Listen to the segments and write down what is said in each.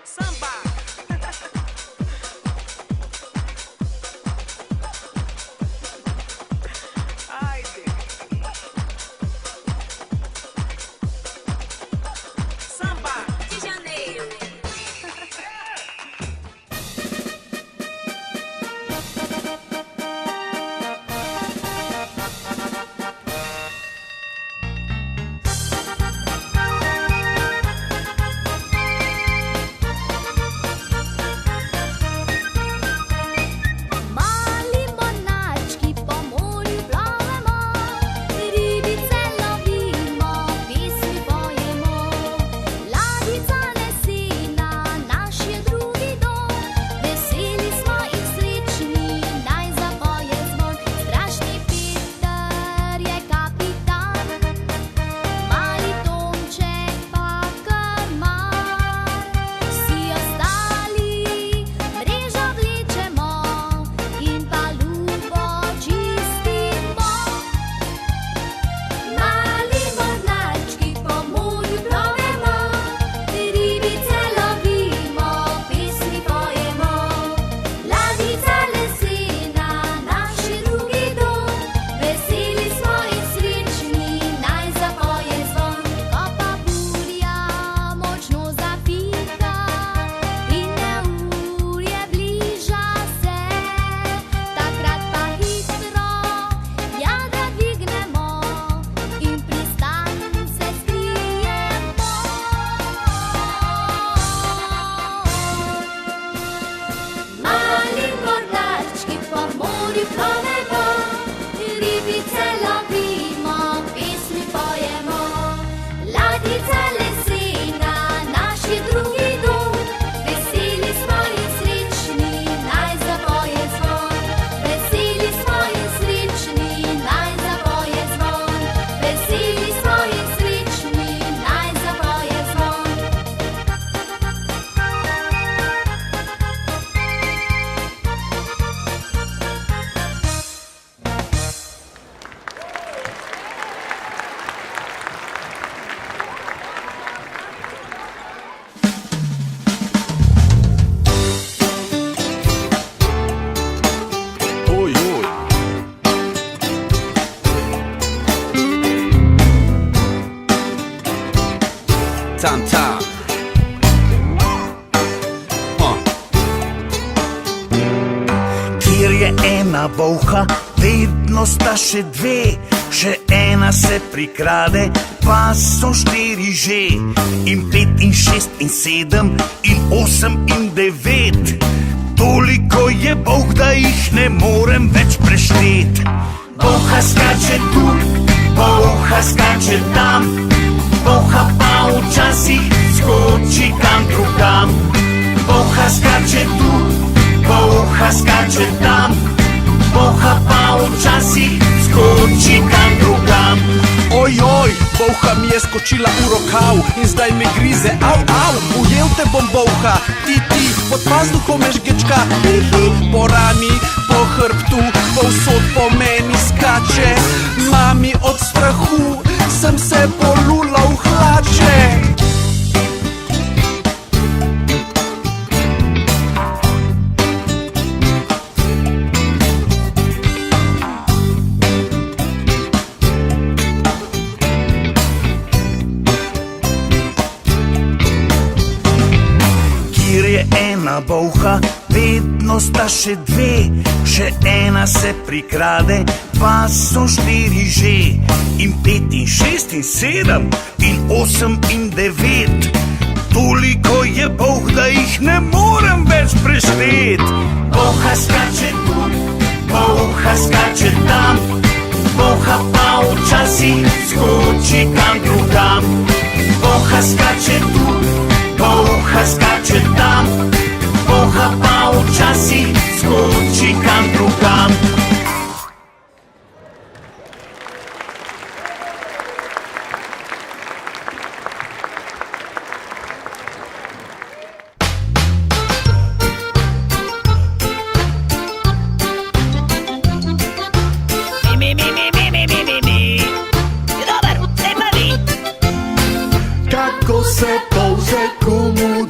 Samba. Haydi. Samba de Janeiro. Mali monački po morju plovemo, ribice lovimo, pesmi pojemo. Ladjica nesi na naš je drugi dom, veseli smo in srečni, naj zapoje zvon. Strašni Peter je kapitan, mali Tomček pa krmar. Vsi ostali mrežo vlečemo in palubo čistimo. Mali mornarčki po morju plovemo, ribice lovimo, pesmi pojemo. Ladjica lesena, naš je drugi dom, veseli smo in srečni, naj zapoje zvon. Ko pa burja močno zapika in neurje bliža se, takrat pa hitro jadra dvignemo in pristan se skrijemo. Mali mornarčki po morju plovemo, ribice lovimo, pesmi pojemo. Ladjica lesena, naš je drugi dom, veseli smo in srečni, naj zapoje zvon. Veseli smo in srečni, naj zapoje zvon. Veseli smo in srečni, naj zapoje zvon. Oj, oj. Tam, tam. Kjer je ena bolha, vedno sta še dve, še ena se prikrade, pa so štiri že. In 5 in 6 in 7 in 8 in 9. Toliko je bolh, da jih ne morem več preštet. Bolha skače tu, bolha skače tam, bolha pa včasih skoči kam drugam. Bolha skače tu, bolha skače tam, bolha pa včasih skoči kam drugam. Ojoj, bolha mi je skočila v rokav in zdaj me grize, au, au, ujel te bom bolha, ti, pod pazduhom me žgečka, po rami, po hrbtu, povsod po meni skače, mami od strahu sem se polula v hlače. Kjer je ena bolha, vedno sta še dve, še ena se prikrade, pa so štiri že. In 5 in 6 in 7 in 8 in 9. Toliko je bolh, da jih ne morem več preštet. Bolha skače tu, bolha skače tam, bolha pa včasih skoči kam drugam. Bolha skače tu, bolha skače tam, bolha pa včasih skoči kam drugam. Kako se polže, komu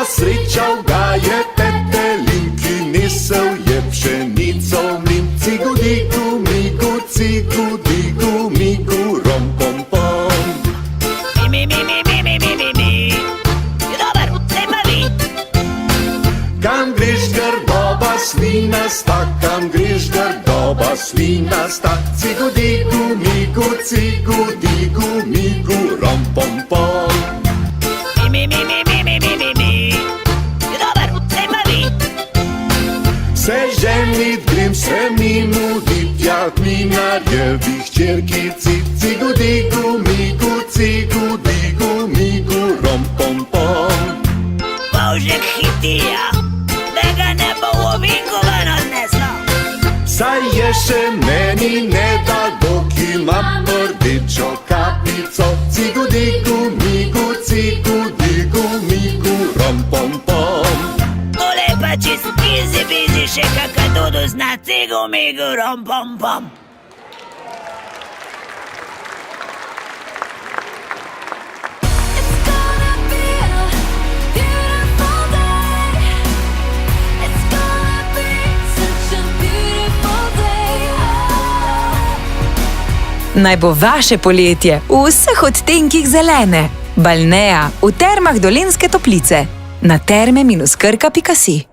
Srečal ga je petelin, ki nesel je pšenico v mlin. Cigu digu migu, cigu digu migu, rom pom pom. Mi. Dober, zdaj pa vi. Kam greš, grdoba slinasta, kam greš, grdoba slinasta. Cigu digu migu, rom pom pom. Mi. Dober, zdaj pa vi. Se ženit grem, se mi mudit, ja kminarjevih čerkici. Cigu digu migu, rom pom pom. Božek hitija, da ga ne bo v ovinku ven odneslo. Saj je še meni ne da, dok imam rdečo kapico. Cigu digu migu, rom pom pom. Tole pa čist easy busy, še kaka Dudu zna cigu migu rom pom pom. It's gonna be a beautiful day. It's gonna be such a beautiful day. Naj bo vaše poletje v vseh odtenkih zelene. Balnea v Termah Dolenjske Toplice. Na terme-krka.si